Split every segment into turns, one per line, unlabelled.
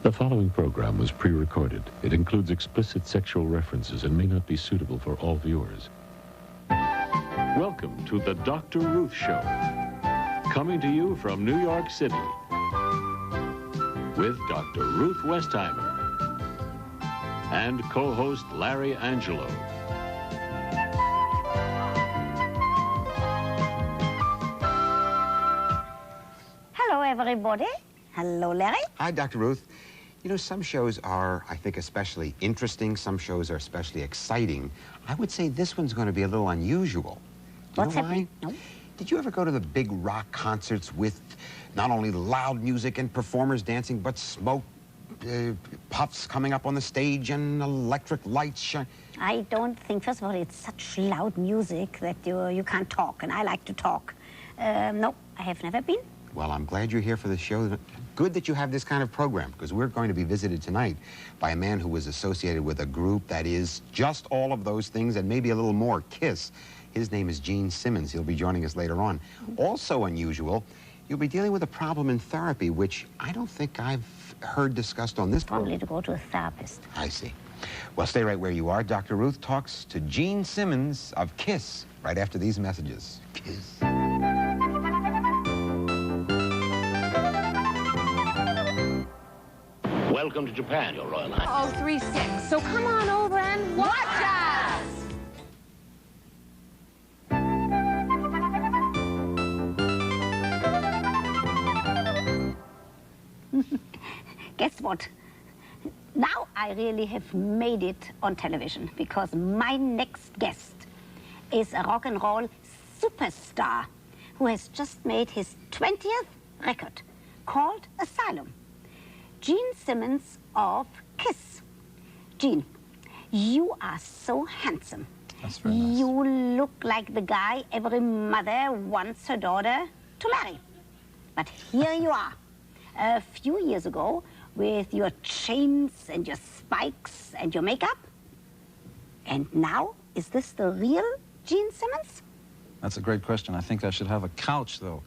The following program was pre-recorded. It includes explicit sexual references and may not be suitable for all viewers. Welcome to the Dr.Ruth Show, coming to you from New York City with Dr. Ruth Westheimer and co-host Larry Angelo.
Hello, everybody. Hello, Larry.
Hi, Dr. Ruth. You know, some shows are, I think, especially interesting. Some shows are especially exciting. I would say this one's going to be a little unusual.
What's happening? No.
Did you ever go to the big rock concerts with not only loud music and performers dancing, but smoke puffs coming up on the stage and electric lights?
I don't think, first of all, it's such loud music that you can't talk, and I like to talk. No, I have never been.
Well, I'm glad you're here for the show. Good that you have this kind of program, because we're going to be visited tonight by a man who was associated with a group that is just all of those things and maybe a little more, KISS. His name is Gene Simmons. He'll be joining us later on. Also unusual, you'll be dealing with a problem in therapy, which I don't think I've heard discussed on this program.
Probably to go to a therapist.
I see. Well, stay right where you are. Dr. Ruth talks to Gene Simmons of KISS right after these messages. KISS.
Welcome to Japan, Your Royal Highness.
Oh, 3-6. So come on over and watch us!
Guess what? Now I really have made it on television, because my next guest is a rock and roll superstar who has just made his 20th record called Asylum. Gene Simmons of KISS. Gene, you are so handsome.
That's very nice.
You look like the guy every mother wants her daughter to marry. But here you are, a few years ago, with your chains and your spikes and your makeup. And now, is this the real Gene Simmons?
That's a great question. I think I should have a couch, though.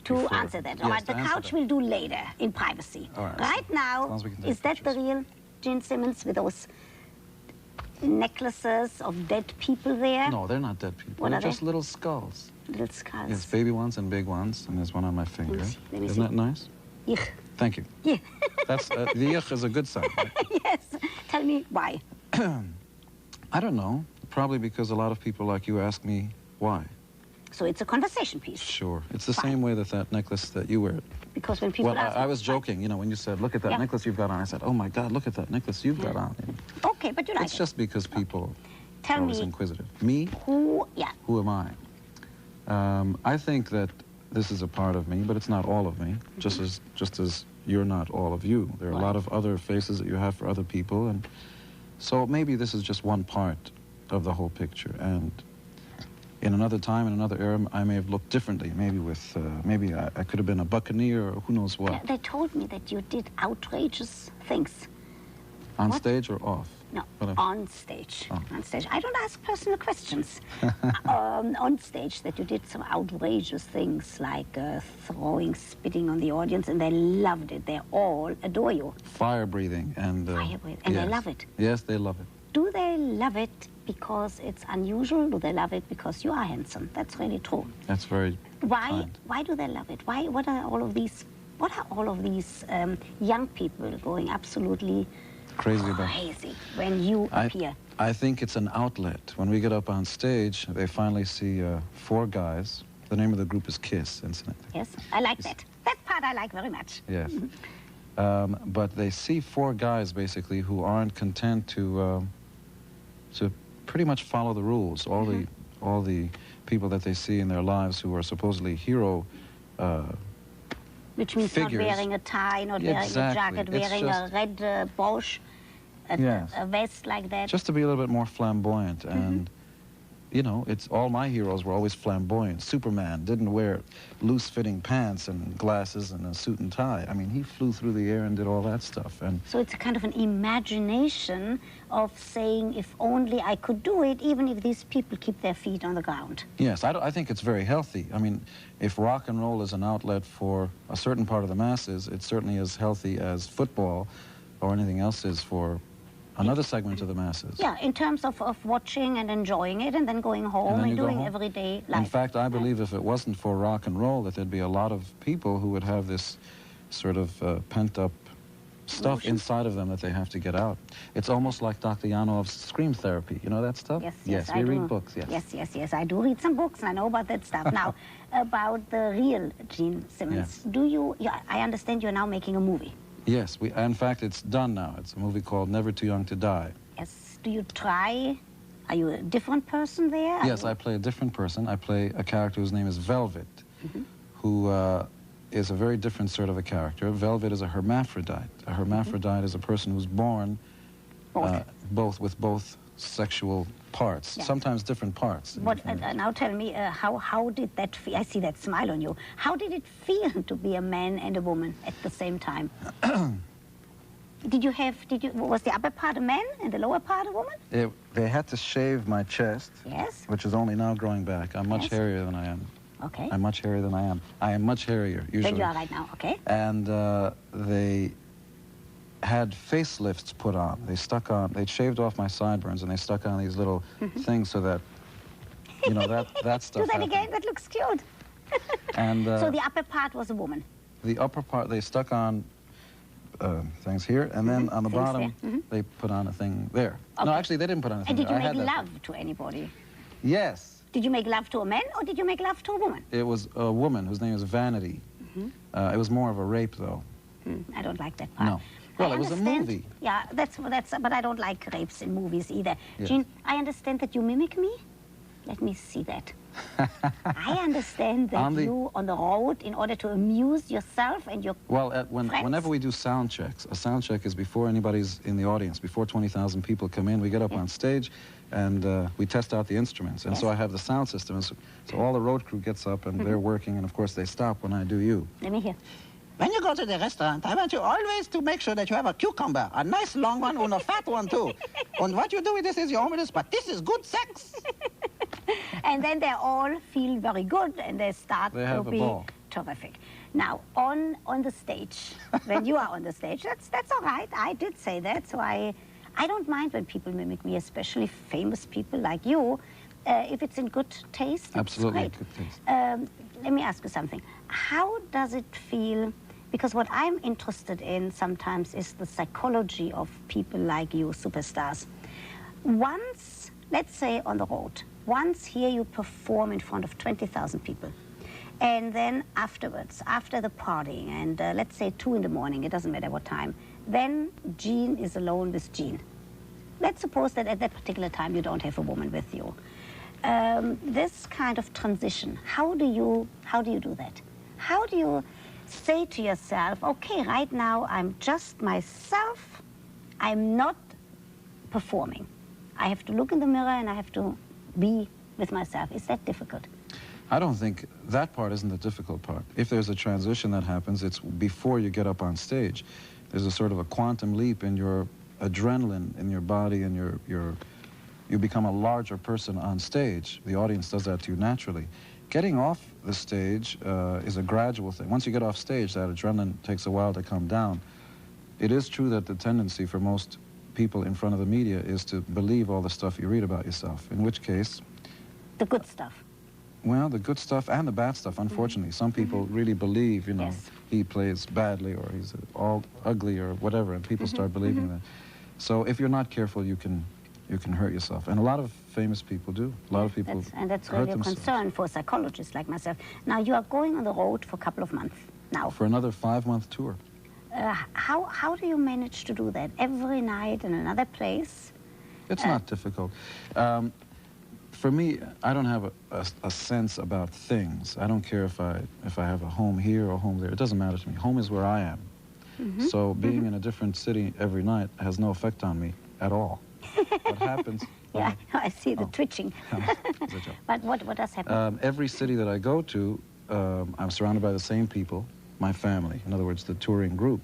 To answer that.
Yes,
All right, the couch we'll do later in privacy.
All right.
Right now, is that the real Gene Simmons with those necklaces of dead people there?
No, they're not dead people.
What
They're
are they?
just little skulls.
Little skulls.
Yes, baby ones and big ones, and there's one on my finger.
Let me
Isn't
see.
that nice?
Yuck.
Thank you.
Yeah.
That's the yuck is a good sign. Right?
Yes. Tell me why.
I don't know. Probably because a lot of people like you ask me why.
So it's a conversation piece.
Sure. It's the
Fine.
same way that necklace that you wear.
Because when people
Well,
ask
I
me,
was joking, you know, when you said, look at that
Yeah.
necklace you've got on. I said, oh my God, look at that necklace you've got on.
Okay, but you like
It's
it.
just because people
Tell
are always
me
inquisitive. Me?
who, yeah.
Who am I? I think that this is a part of me, but it's not all of me, just as you're not all of you. There are a lot of other faces that you have for other people, and so maybe this is just one part of the whole picture. And in another time, in another era, I may have looked differently. Maybe with, maybe I could have been a buccaneer or who knows what.
They told me that you did outrageous things.
On
What?
stage or off?
No,
But,
on stage.
Oh.
On stage. I don't ask personal questions. On stage, that you did some outrageous things like throwing, spitting on the audience, and they loved it. They all adore you.
Fire breathing and...
Fire breathing, and they
yes.
love it.
Yes, they love it.
Do they love it because it's unusual? Do they love it because you are handsome? That's really true.
That's very kind.
Why do they love it? Why? What are all of these young people going absolutely
Crazy about
crazy when you appear?
I think it's an outlet. When we get up on stage, they finally see 4 guys. The name of the group is KISS, incidentally.
Yes, I like that. That part I like very much.
Yes. But they see 4 guys, basically, who aren't content to pretty much follow the rules. All the people that they see in their lives who are supposedly hero
Which means
figures.
not wearing a tie, not wearing
Exactly.
a jacket,
It's
wearing
just-
a red bosch,
Yes.
a vest like that.
just to be a little bit more flamboyant. And you know, it's all my heroes were always flamboyant. Superman didn't wear loose-fitting pants and glasses and a suit and tie. I mean, he flew through the air and did all that stuff. And
so it's a kind of an imagination of saying, if only I could do it, even if these people keep their feet on the ground.
Yes, I think it's very healthy. I mean, if rock and roll is an outlet for a certain part of the masses, it's certainly as healthy as football or anything else is for another segment of the masses.
Yeah, in terms of watching and enjoying it and then going home and doing everyday life.
In fact, I believe if it wasn't for rock and roll, that there'd be a lot of people who would have this sort of pent-up stuff inside of them that they have to get out. It's almost like Dr. Yanov's scream therapy. You know that stuff?
Yes,
we read books,
Yes, I do read some books and I know about that stuff. Now, about the real Gene Simmons, I understand you're now making a movie.
Yes, in fact, it's done now. It's a movie called Never Too Young to Die.
Yes, do you try, are you a different person there?
Yes, I play a different person. I play a character whose name is Velvet, who is a very different sort of a character. Velvet is a hermaphrodite. A hermaphrodite is a person who's born with both sexual parts, sometimes different parts.
But now tell me, how did that feel? I see that smile on you. How did it feel to be a man and a woman at the same time? Was the upper part a man and the lower part a woman?
They had to shave my chest, which is only now growing back. I'm much hairier than I am.
Okay.
I'm much hairier than I am. I am much hairier, usually.
Than you are right now, okay.
And they had facelifts put on. They shaved off my sideburns and they stuck on these little things so that, you know, that stuff.
Do that again, that looks cute.
And
so the upper part was a woman?
The upper part, they stuck on things here, and then on the bottom, they put on a thing there. Okay. No, actually, they didn't put on a thing
there. And did you
make
love to anybody?
Yes.
Did you make love to a man, or did you make love to a woman?
It was a woman whose name was Vanity. It was more of a rape, though.
I don't like that part.
No. Well, it was a movie.
Yeah, but I don't like rapes in movies either. Yes. Gene, I understand that you mimic me. Let me see that. I understand that you on the road in order to amuse yourself and your
whenever we do sound checks, a sound check is before anybody's in the audience, before 20,000 people come in, we get up on stage and we test out the instruments. And so I have the sound system. And so all the road crew gets up and they're working, and of course they stop when I do you.
Let me hear.
When you go to the restaurant, I want you always to make sure that you have a cucumber, a nice long one and a fat one too. And what you do with this is you omelette, but this is good sex.
And then they all feel very good and they start to be terrific. Now, on the stage, when you are on the stage, that's all right. I did say that, so I don't mind when people mimic me, especially famous people like you. If it's in good taste,
absolutely
it's great.
Good taste.
Let me ask you something. How does it feel? Because what I'm interested in sometimes is the psychology of people like you, superstars. Once, let's say on the road, once here you perform in front of 20,000 people, and then afterwards, after the party, and let's say 2 in the morning, it doesn't matter what time, then Gene is alone with Gene. Let's suppose that at that particular time you don't have a woman with you. This kind of transition, how do you do that? How do you say to yourself, okay, right now I'm just myself, I'm not performing. I have to look in the mirror and I have to be with myself. Is that difficult?
I don't think that part isn't the difficult part. If there's a transition that happens, it's before you get up on stage. There's a sort of a quantum leap in your adrenaline in your body, and you become a larger person on stage. The audience does that to you naturally. Getting off the stage is a gradual thing. Once you get off stage, that adrenaline takes a while to come down. It is true that the tendency for most people in front of the media is to believe all the stuff you read about yourself, in which case...
The good stuff.
Well, the good stuff and the bad stuff, unfortunately. Some people really believe, you know, he plays badly or he's all ugly or whatever, and people start believing that. So if you're not careful, you can hurt yourself. And a lot of famous people do. A lot of people
and that's really a concern for psychologists like myself. Now, you are going on the road for a couple of months now.
For another 5-month tour.
How do you manage to do that? Every night in another place?
It's not difficult. For me, I don't have a sense about things. I don't care if I have a home here or a home there. It doesn't matter to me. Home is where I am. So being in a different city every night has no effect on me at all. What happens...
Yeah, I see the twitching.
It's a joke.
But what does happen?
Every city that I go to, I'm surrounded by the same people, my family. In other words, the touring group,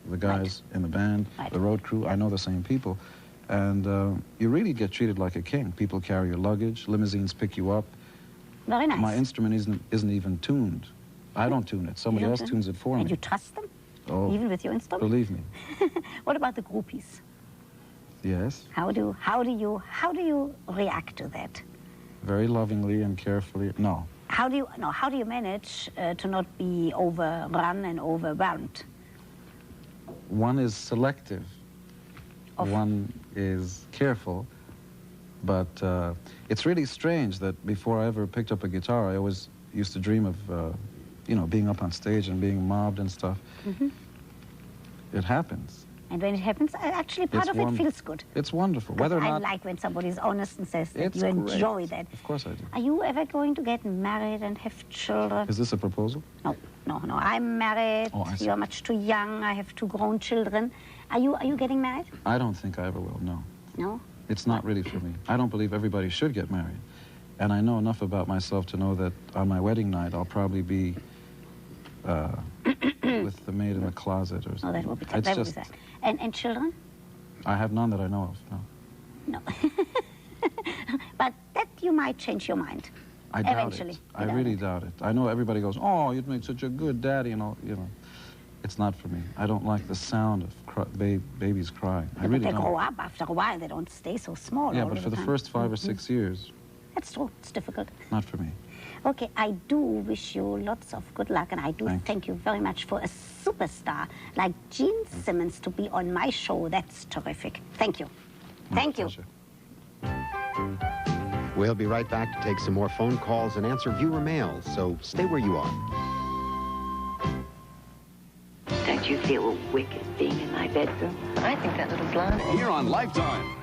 the guys in the band, the road crew, I know the same people. And you really get treated like a king. People carry your luggage, limousines pick you up.
Very nice.
My instrument isn't even tuned. I don't tune it. Somebody else tunes it for me.
And you trust them?
Oh,
even with your instrument?
Believe me.
What about the groupies?
Yes.
How do you react to that?
Very lovingly and carefully. No.
How do you manage to not be overrun and overwhelmed?
One is selective. One is careful. But it's really strange that before I ever picked up a guitar, I always used to dream of, being up on stage and being mobbed and stuff. Mm-hmm. It happens.
And when it happens, actually part of it feels good.
It's wonderful. Whether or not...
I like when somebody's honest and says that you
great.
Enjoy that.
Of course I do.
Are you ever going to get married and have children?
Is this a proposal?
No. I'm married.
Oh, I see.
You're much too young. I have 2 grown children. Are you getting married?
I don't think I ever will, no.
No?
It's not really for me. I don't believe everybody should get married. And I know enough about myself to know that on my wedding night, I'll probably be with the maid in the closet or something.
Oh, that would be sad. And children?
I have none that I know of, no.
No. But that you might change your mind.
I doubt
eventually.
It. I really doubt it. I know everybody goes, oh, you'd make such a good daddy, you know. It's not for me. I don't like the sound of babies crying. I really don't.
They grow up after a while. They don't stay so small.
Yeah, but for the first 5 or 6 years.
That's true. It's difficult.
Not for me.
Okay, I do wish you lots of good luck, and I do thank you very much for a superstar like Gene Simmons to be on my show. That's terrific. Thank you. Thank you.
We'll be right back to take some more phone calls and answer viewer mail, so stay where you are.
Don't you feel wicked being in my bedroom?
I think that little blonde...
Here on Lifetime.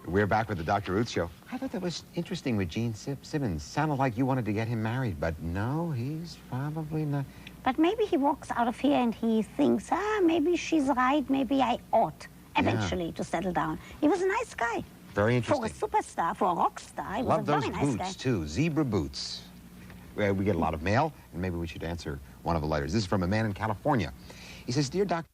We're back with the Dr.Ruth Show. I thought that was interesting with Gene Simmons. Sounded like you wanted to get him married, but no, he's probably not.
But maybe he walks out of here and he thinks, maybe she's right, maybe I ought eventually to settle down. He was a nice guy.
Very interesting.
For a superstar, for a rock star, he was a very nice guy.
Love those boots, too, zebra boots. We get a lot of mail, and maybe we should answer one of the letters. This is from a man in California. He says, Dear Dr.